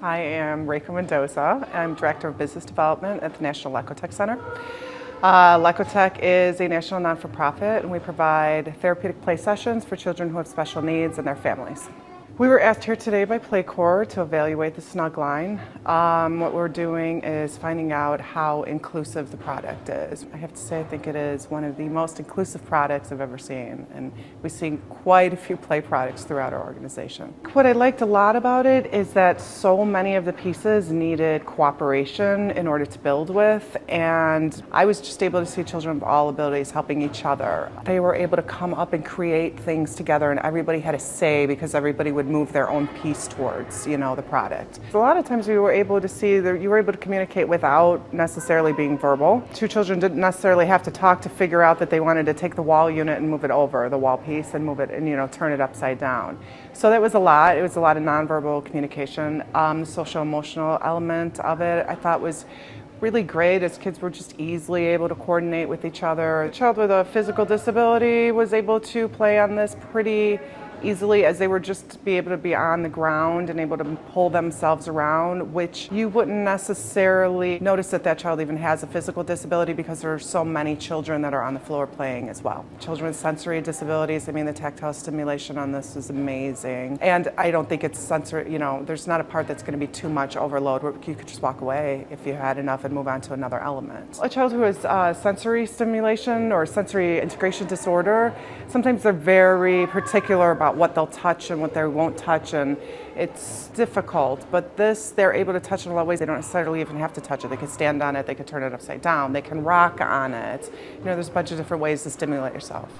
I am Reiko Mendoza. I'm Director of Business Development at the National Lecotech Center. Lecotech is a national non-for-profit, and we provide therapeutic play sessions for children who have special needs and their families. We were asked here today by PlayCorps to evaluate the Snug line. What we're doing is finding out how inclusive the product is. I have to say I think it is one of the most inclusive products I've ever seen, and we've seen quite a few play products throughout our organization. What I liked a lot about it is that so many of the pieces needed cooperation in order to build with, and I was just able to see children of all abilities helping each other. They were able to come up and create things together, and everybody had a say because everybody would move their own piece towards, the product. A lot of times we were able to see that you were able to communicate without necessarily being verbal. Two children didn't necessarily have to talk to figure out that they wanted to take the wall unit and move it over, the wall piece, and move it and turn it upside down. So that was a lot. It was a lot of nonverbal communication. The social emotional element of it I thought was really great, as kids were just easily able to coordinate with each other. A child with a physical disability was able to play on this pretty easily, as they were just be able to be on the ground and able to pull themselves around, which you wouldn't necessarily notice that that child even has a physical disability because there are so many children that are on the floor playing as well. Children with sensory disabilities, the tactile stimulation on this is amazing. And I don't think it's sensory, there's not a part that's going to be too much overload where you could just walk away if you had enough and move on to another element. A child who has sensory stimulation or sensory integration disorder, sometimes they're very particular about what they'll touch and what they won't touch, and it's difficult. But this, they're able to touch in a lot of ways. They don't necessarily even have to touch it. They can stand on it, they can turn it upside down, they can rock on it. There's a bunch of different ways to stimulate yourself.